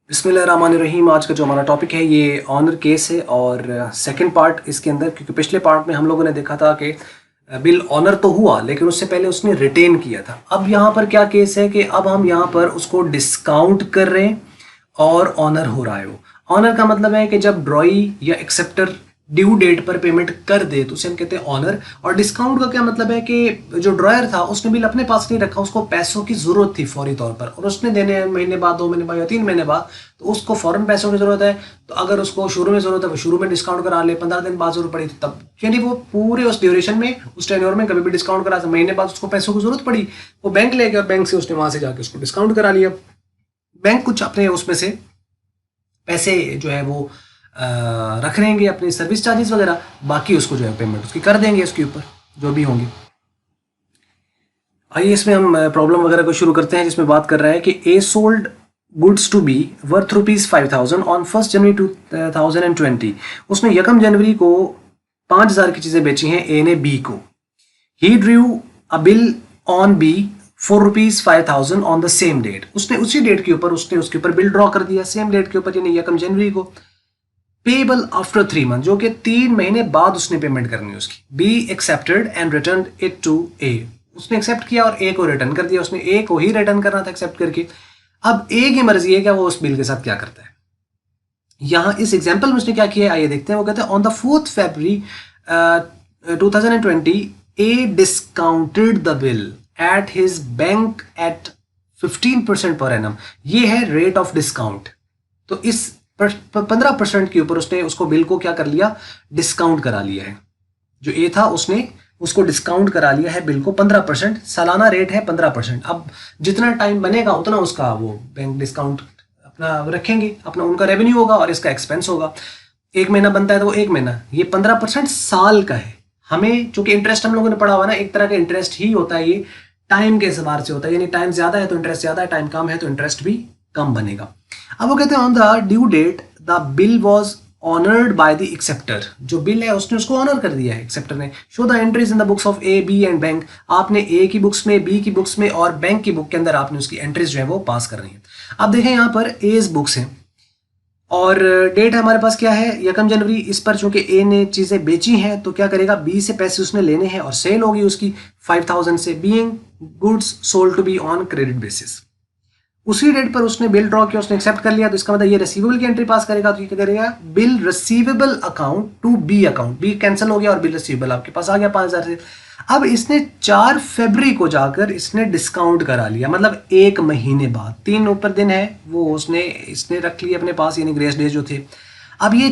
बिस्मिल्लाहिर्रहमानिर्रहीम। आज का जो हमारा टॉपिक है ये ऑनर केस है और सेकंड पार्ट इसके अंदर, क्योंकि पिछले पार्ट में हम लोगों ने देखा था कि बिल ऑनर तो हुआ लेकिन उससे पहले उसने रिटेन किया था। अब यहाँ पर क्या केस है कि अब हम यहाँ पर उसको डिस्काउंट कर रहे हैं और ऑनर हो रहा है। वो ऑनर का मतलब है कि जब ड्रॉई या एक्सेप्टर ड्यू डेट पर पेमेंट कर दे तो उसे हम कहते हैं ऑनर। और डिस्काउंट का क्या मतलब है कि जो ड्रॉयर था उसने बिल अपने पास नहीं रखा, उसको पैसों की जरूरत थी फौरी तौर पर और उसने देने महीने बाद, 2 महीने बाद या 3 महीने बाद, तो उसको फौरन पैसों की जरूरत है। तो अगर उसको शुरू में जरूरत है वो शुरू में डिस्काउंट करा ले, 15 दिन बाद जरूरत पड़ी तब, यानी वो पूरे उस ड्यूरेशन में, उस टेन्योर में कभी भी डिस्काउंट करा। महीने बाद उसको पैसों की जरूरत पड़ी, वो बैंक ले गया, बैंक से उसने वहां से जाके उसको डिस्काउंट करा लिया। बैंक कुछ अपने उसमें से पैसे जो है वो रख लेंगे, अपने सर्विस चार्जेस वगैरह, बाकी उसको जो है पेमेंट उसकी कर देंगे उसके ऊपर जो भी होंगे। आइए इसमें हम प्रॉब्लम वगैरह को शुरू करते हैं, जिसमें बात कर रहा है कि A sold goods to B worth ₹5,000 on 1 January 2020। उसने 1 जनवरी को 5,000 की चीजें बेची हैं ए ने बी को। He drew a bill on B for ₹5,000 on the same date. उसने उसी डेट के ऊपर उसने उसके ऊपर बिल ड्रॉ कर दिया, सेम डेट के ऊपर, यानी 1 जनवरी को। पेबल आफ्टर 3 मंथ, जो कि 3 महीने बाद उसने पेमेंट करनी है उसकी। B accepted and return it to A. उसने एक्सेप्ट किया और ए को रिटर्न कर दिया। उसने ए को ही रिटर्न करना था एक्सेप्ट करके। अब ए की मर्जी है क्या वो उस बिल के साथ क्या करता है। यहां इस एग्जाम्पल में उसने क्या किया है आइए देखते हैं। वो कहते हैं on the 4th February 2020 A discounted the bill at his bank at 15% per annum. ये है रेट ऑफ डिस्काउंट। तो इस 15% के ऊपर उसने उसको बिल को क्या कर लिया, डिस्काउंट करा लिया है। जो ए था उसने उसको डिस्काउंट करा लिया है बिल को 15%। सालाना रेट है 15%। अब जितना टाइम बनेगा उतना उसका वो बैंक डिस्काउंट अपना रखेंगे, अपना उनका रेवेन्यू होगा और इसका एक्सपेंस होगा। 1 महीना बनता है तो वो 1 महीना, ये 15% साल का है। हमें चूंकि इंटरेस्ट हम लोगों ने पढ़ा हुआ ना, एक तरह का इंटरेस्ट ही होता है, ये टाइम के एतबार से होता है, यानी टाइम ज्यादा है तो इंटरेस्ट ज्यादा है, टाइम कम है तो इंटरेस्ट भी कम बनेगा। अब वो कहते हैं on the due date the bill was honoured by the acceptor. जो बिल है उसने उसको ऑनर कर दिया है एक्सेप्टर ने। Show the entries in the books of A B and bank. आपने ए की बुक्स में, बी की बुक्स में और बैंक की बुक के अंदर आपने उसकी एंट्रीज जो है वो पास करनी है। अब देखें यहाँ पर एज बुक्स हैं और डेट हमारे पास क्या है 1 जनवरी। इस पर चूंकि ए ने चीजें बेची हैं तो क्या करेगा, बी से पैसे उसने लेने हैं और सेल होगी उसकी 5,000 से। Being goods sold to B on credit basis. उसी डेट पर उसने बिल ड्रॉ किया, उसने एक्सेप्ट कर लिया, तो इसका मतलब ये रिसीवेबल की एंट्री पास करेगा। तो ये क्या करेगा, bill receivable account to B account. B cancel हो गया और बिल रिसीवेबल आपके पास आ गया 5,000 से। अब इसने 4 फरवरी को जाकर इसने डिस्काउंट करा लिया, मतलब 1 महीने बाद। 3 ऊपर दिन है वो इसने रख लिया अपने पास, यानी ग्रेस डेज जो थे। अब ये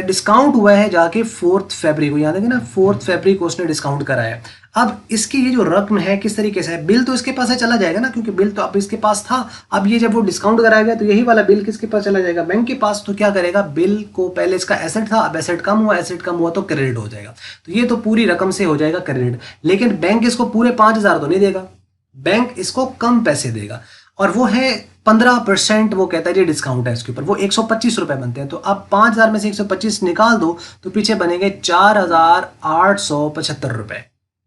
डिस्काउंट हुआ है जाके 4 फरवरी को, याद है ना, 4 फरवरी को उसने डिस्काउंट कराया। अब इसकी ये जो रकम है किस तरीके से है, बिल तो इसके पास है चला जाएगा ना, क्योंकि बिल तो अब इसके पास था। अब ये जब वो डिस्काउंट कराया गया तो यही वाला बिल किसके पास चला जाएगा, बैंक के पास। तो क्या करेगा, बिल को पहले इसका एसेट था, अब एसेट कम हुआ, एसेट कम हुआ तो क्रेडिट हो जाएगा। तो ये तो पूरी रकम से हो जाएगा क्रेडिट, लेकिन बैंक इसको पूरे 5,000 तो नहीं देगा, बैंक इसको कम पैसे देगा और वो है 15%। वो कहता है ये डिस्काउंट है इसके ऊपर, वो 125 रुपए बनते हैं। तो अब 5,000 में से 125 निकाल दो तो पीछे बनेंगे 4,875 रुपए,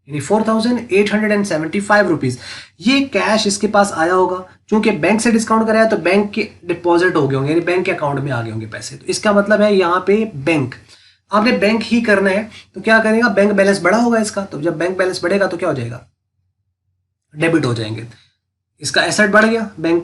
यानी 4,875 रुपीज। ये कैश इसके पास आया होगा, क्योंकि बैंक से डिस्काउंट कराया तो बैंक के डिपॉजिट हो गए होंगे, यानी बैंक के अकाउंट में आ गए होंगे पैसे। तो इसका मतलब है यहाँ पे बैंक, आपने बैंक ही करना है तो क्या करेगा, बैंक बैलेंस बढ़ा होगा इसका। तो जब बैंक बैलेंस बढ़ेगा तो क्या हो जाएगा, डेबिट हो जाएंगे। इसका एसेट बढ़ गया बैंक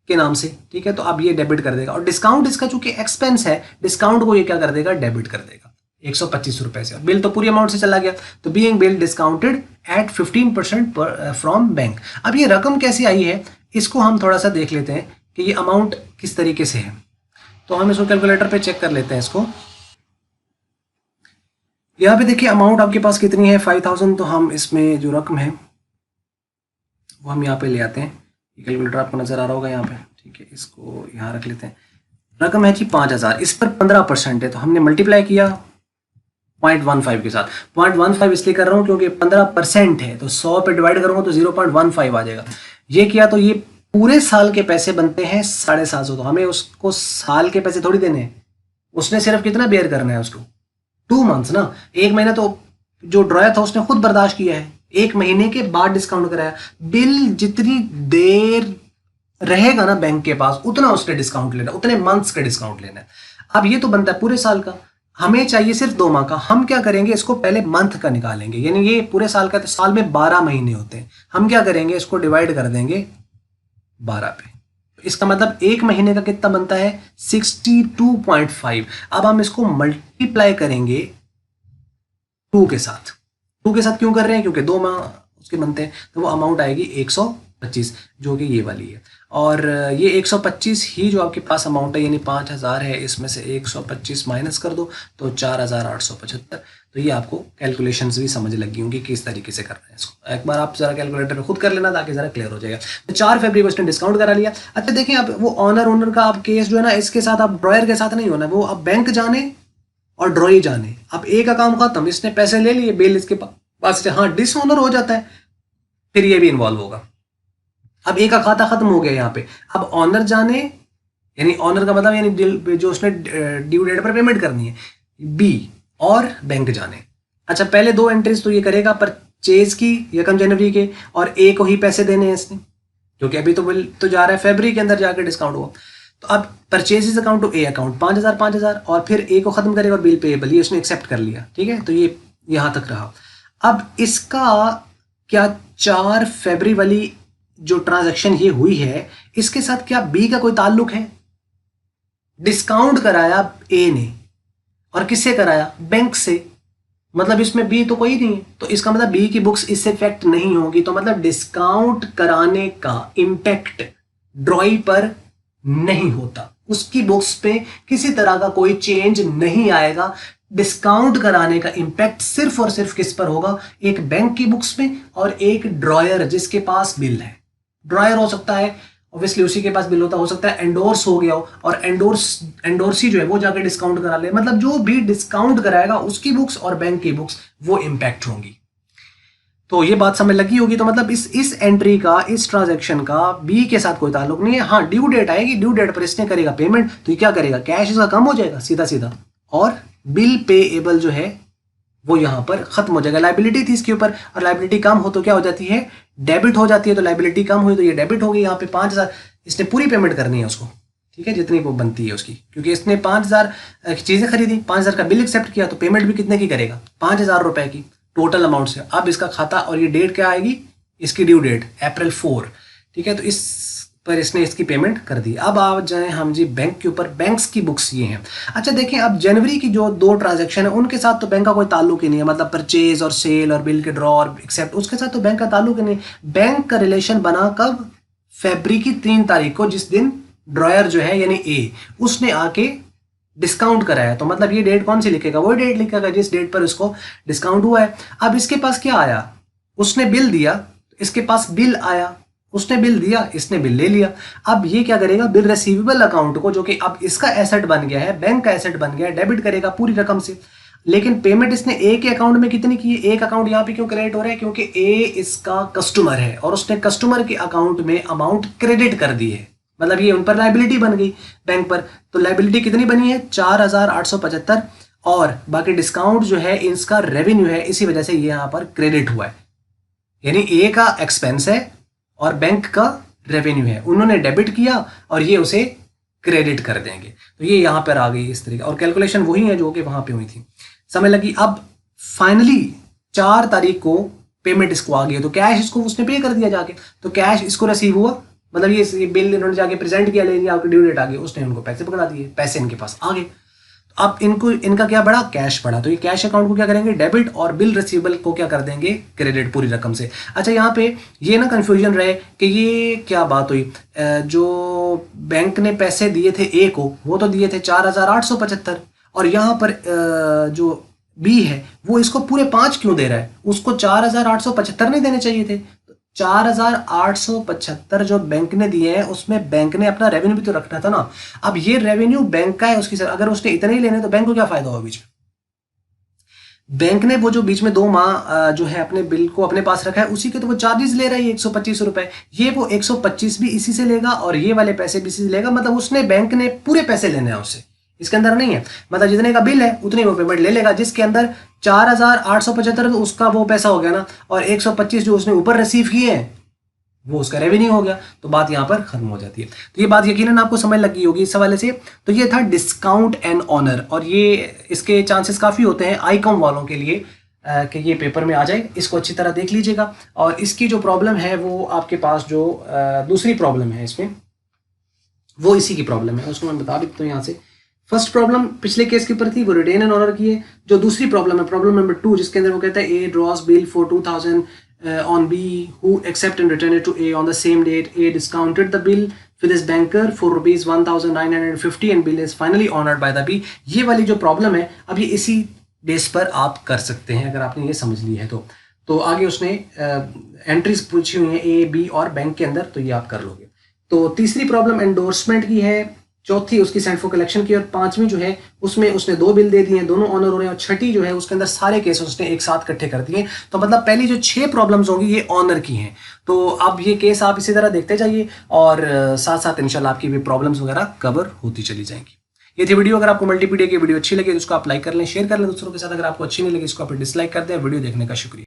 के नाम से, ठीक है, तो अब ये डेबिट कर देगा। और डिस्काउंट इसका चूंकि एक्सपेंस है, डिस्काउंट को ये क्या कर देगा, डेबिट कर देगा 125 रुपए से। बिल तो पूरी अमाउंट से चला गया, तो being bill discounted eight 15% from bank. अब ये रकम कैसी आई है इसको हम थोड़ा सा देख लेते हैं कि ये अमाउंट किस तरीके से है। तो हम इसको कैलकुलेटर पे चेक कर लेते हैं इसको। यहाँ पे देखिए अमाउंट आपके पास कितनी है, 5,000। तो हम इसमें जो रकम है वो हम यहाँ पे ले आते हैं। कैलकुलेटर आपको नजर आ रहा होगा यहाँ पे, ठीक है, इसको यहाँ रख लेते हैं। रकम है जी 5,000, इस पर 15% है तो हमने मल्टीप्लाई किया 0.15 के साथ। 0.15 इसलिए कर रहा हूँ क्योंकि 15% है, तो 100 पे डिवाइड करूंगा तो 0.15 आ जाएगा। ये किया तो ये पूरे साल के पैसे बनते हैं 750। तो हमें उसको साल के पैसे थोड़ी देने हैं, उसने सिर्फ कितना बेयर करना है उसको, 2 मंथ्स ना। 1 महीना तो जो ड्रॉयर था उसने खुद बर्दाश्त किया है, 1 महीने के बाद डिस्काउंट कराया। बिल जितनी देर रहेगा ना बैंक के पास, उतना उसने डिस्काउंट लेना, उतने मंथ्स का डिस्काउंट लेना है। अब ये तो बनता है पूरे साल का, हमें चाहिए सिर्फ 2 माह का। हम क्या करेंगे, इसको पहले मंथ का निकालेंगे, यानी ये पूरे साल का, तो साल में 12 महीने होते हैं। हम क्या करेंगे, इसको डिवाइड कर देंगे 12 पे। इसका मतलब एक महीने का कितना बनता है, 62.5। अब हम इसको मल्टीप्लाई करेंगे 2 के साथ। 2 के साथ क्यों कर रहे हैं, क्योंकि 2 माह उसके बनते हैं, तो वो अमाउंट आएगी 125, जो कि ये वाली है। और ये 125 ही जो आपके पास अमाउंट है, यानी 5000 है, इसमें से 125 माइनस कर दो तो 4875। तो ये आपको कैलकुलेशंस भी समझ लगी होंगी किस तरीके से करना है इसको। एक बार आप जरा कैलकुलेटर में खुद कर लेना ताकि जरा क्लियर हो जाएगा। तो 4 फरवरी को इसने डिस्काउंट करा लिया। अच्छा देखें, अब वो ऑनर का अब केस जो है ना, इसके साथ अब ड्रॉयर के साथ नहीं होना, वो अब बैंक जाने और ड्रॉई जाने। अब एक का काम खत्म, इसने पैसे ले लिए, बिल इसके पास, हाँ डिसऑनर हो जाता है, फिर ये भी इन्वॉल्व होगा। अब ए का खाता खत्म हो गया यहाँ पे, अब ऑनर जाने, यानी ऑनर का मतलब यानी जो उसने ड्यू डेट पर पेमेंट करनी है, बी और बैंक जाने। अच्छा पहले 2 एंट्रीज तो ये करेगा परचेज की 1 जनवरी के, और ए को ही पैसे देने हैं इसने, क्योंकि अभी तो बिल तो जा रहा है फरवरी के अंदर जाकर डिस्काउंट हुआ। तो अब purchases account to A account 5000 और फिर ए को खत्म करेगा और बिल पेएबल, ये उसने एक्सेप्ट कर लिया, ठीक है। तो ये यहां तक रहा। अब इसका क्या 4 फरवरी वाली जो ट्रांजैक्शन ये हुई है, इसके साथ क्या बी का कोई ताल्लुक है? डिस्काउंट कराया ए ने, और किससे कराया, बैंक से, मतलब इसमें बी तो कोई नहीं है, तो इसका मतलब बी की बुक्स इससे इफेक्ट नहीं होगी। तो मतलब डिस्काउंट कराने का इंपैक्ट ड्रॉई पर नहीं होता, उसकी बुक्स पे किसी तरह का कोई चेंज नहीं आएगा। डिस्काउंट कराने का इंपैक्ट सिर्फ और सिर्फ किस पर होगा, एक बैंक की बुक्स में और एक ड्रॉयर जिसके पास बिल है। ड्रॉयर हो सकता है ऑब्वियसली उसी के पास बिल होता, हो सकता है एंडोर्स हो गया हो, और एंडोर्सी जो है वो जाके डिस्काउंट करा ले। मतलब जो भी डिस्काउंट कराएगा उसकी बुक्स और बैंक की बुक्स वो इंपैक्ट होंगी। तो ये बात समझ लगी होगी। तो मतलब इस एंट्री का, इस ट्रांजैक्शन का बी के साथ कोई ताल्लुक नहीं है। हाँ ड्यू डेट आएगी, ड्यू डेट पर इसने करेगा पेमेंट, तो ये क्या करेगा, कैश इसका कम हो जाएगा सीधा सीधा, और बिल पेएबल जो है वो यहां पर खत्म हो जाएगा। लाइबिलिटी थी इसके ऊपर, और लाइबिलिटी कम हो तो क्या हो जाती है, डेबिट हो जाती है। तो लाइबिलिटी कम हुई तो ये डेबिट हो गई। यहाँ पे 5000 इसने पूरी पेमेंट करनी है उसको, ठीक है, जितनी वो बनती है उसकी, क्योंकि इसने 5000 चीजें खरीदी, 5000 का बिल एक्सेप्ट किया, तो पेमेंट भी कितने की करेगा, 5000 रुपए की टोटल अमाउंट से। अब इसका खाता, और ये डेट क्या आएगी, इसकी ड्यू डेट अप्रैल 4, ठीक है। तो इस पर इसने इसकी पेमेंट कर दी। अब आ जाए हम जी बैंक के ऊपर। बैंक्स की बुक्स ये हैं। अच्छा देखें, अब जनवरी की जो 2 ट्रांजैक्शन है उनके साथ तो बैंक का कोई ताल्लुक ही नहीं है, मतलब परचेज और सेल और बिल के ड्रॉ और एक्सेप्ट, उसके साथ तो बैंक का ताल्लुक ही नहीं। बैंक का रिलेशन बना कब, फरवरी की 3 तारीख को, जिस दिन ड्रॉयर जो है यानी ए उसने आके डिस्काउंट कराया। तो मतलब ये डेट कौन सी लिखेगा, वो डेट लिखेगा जिस डेट पर उसको डिस्काउंट हुआ है। अब इसके पास क्या आया, उसने बिल दिया, इसके पास बिल आया, उसने बिल दिया, इसने बिल ले लिया। अब ये क्या करेगा, बिल रिसीवेबल अकाउंट को, जो कि अब इसका एसेट बन गया है, बैंक का एसेट बन गया है, डेबिट करेगा पूरी रकम से। लेकिन पेमेंट इसने ए के अकाउंट में कितनी की है, एक अकाउंट यहां पे क्यों क्रेडिट हो रहा है, क्योंकि ए इसका कस्टमर है और उसने कस्टमर के अकाउंट में अमाउंट क्रेडिट कर दी है। मतलब ये उन पर लाइबिलिटी बन गई बैंक पर। तो लाइबिलिटी कितनी बनी है, 4875, और बाकी डिस्काउंट जो है इसका रेवेन्यू है, इसी वजह से ये यहां पर क्रेडिट हुआ है। यानी ए का एक्सपेंस है और बैंक का रेवेन्यू है, उन्होंने डेबिट किया और ये उसे क्रेडिट कर देंगे। तो ये यहां पर आ गई इस तरीके, और कैलकुलेशन वही है जो कि वहां पे हुई थी, समझ लगी। अब फाइनली 4 तारीख को पेमेंट इसको आ गई, तो कैश इसको उसने पे कर दिया जाके, तो कैश इसको रिसीव हुआ, मतलब ये बिल इन्होंने जाके प्रेजेंट किया, ले लिया, ड्यू डेट आ गई, उसने उनको पैसे पकड़ा दिए, पैसे इनके पास आ गए। अब इनका क्या बढ़ा, कैश बढ़ा। तो ये कैश अकाउंट को क्या करेंगे, डेबिट, और बिल रिसीवेबल को क्या कर देंगे, क्रेडिट पूरी रकम से। अच्छा यहाँ पे ये ना कंफ्यूजन रहे कि ये क्या बात हुई, जो बैंक ने पैसे दिए थे ए को, वो तो दिए थे 4875, और यहाँ पर जो बी है वो इसको पूरे 5 क्यों दे रहा है, उसको 4875 नहीं देने चाहिए थे। 4875 जो बैंक ने दिए हैं उसमें बैंक ने अपना रेवेन्यू भी तो रखना था ना। अब ये रेवेन्यू बैंक का है, उसकी अगर उसने इतने ही लेने तो बैंक को क्या फायदा होगा बीच में। बैंक ने वो जो बीच में 2 माह जो है अपने बिल को अपने पास रखा है, उसी के तो वो चार्जेस ले रहा है 125 रुपए, ये वो 125 भी इसी से लेगा और ये वाले पैसे भी इसी से लेगा। मतलब उसने, बैंक ने पूरे पैसे लेने हैं उससे, इसके अंदर नहीं है, मतलब जितने का बिल है उतनी वो पेमेंट ले लेगा, जिसके अंदर 4875 तो उसका वो पैसा हो गया ना, और 125 जो उसने ऊपर रिसीव किए हैं वो उसका रेवेन्यू हो गया, तो बात यहाँ पर खत्म हो जाती है। तो ये बात यकीनन आपको समझ लगी होगी इस हवाले से। तो ये था डिस्काउंट एंड ऑनर, और ये इसके चांसेस काफ़ी होते हैं आईकॉम वालों के लिए कि ये पेपर में आ जाए। इसको अच्छी तरह देख लीजिएगा। और इसकी जो प्रॉब्लम है वो आपके पास जो दूसरी प्रॉब्लम है इसमें, वो इसी की प्रॉब्लम है, उसको मैं बता देता हूँ यहाँ से। फर्स्ट प्रॉब्लम पिछले केस के ऊपर थी, वो रिटेन एंड ऑनर की है। जो दूसरी प्रॉब्लम है, प्रॉब्लम नंबर 2, जिसके अंदर वो कहता है ए ड्रॉस bill for 2000 on B, who accept and return it to A on the same date. A discounted the bill with his banker for rupees 1950 and bill is finally honored by the B. ये वाली जो problem है, अब ये इसी base पर आप कर सकते हैं अगर आपने ये समझ ली है तो आगे उसने एंट्रीज पूछी हुई हैं ए, बी और बैंक के अंदर, तो ये आप कर लोगे। तो तीसरी प्रॉब्लम एंडोर्समेंट की है, चौथी उसकी सेंड फॉर कलेक्शन की, और पांचवी जो है उसमें उसने 2 बिल दे दिए हैं, दोनों ऑनर हो रहे हैं, और छठी जो है उसके अंदर सारे केस उसने एक साथ इकट्ठे कर दिए। तो मतलब पहली जो 6 प्रॉब्लम्स होंगी ये ऑनर की हैं। तो अब ये केस आप इसी तरह देखते जाइए और साथ साथ इंशाल्लाह आपकी भी प्रॉब्लम्स वगैरह कवर होती चली जाएंगी। ये थी वीडियो। अगर आपको मल्टीपीडिया की वीडियो अच्छी लगे तो उसको आप लाइक कर लें, शेयर कर लें दूसरों के साथ। अगर आपको अच्छी नहीं लगी इसको आप डिसलाइक कर दें। वीडियो देखने का शुक्रिया।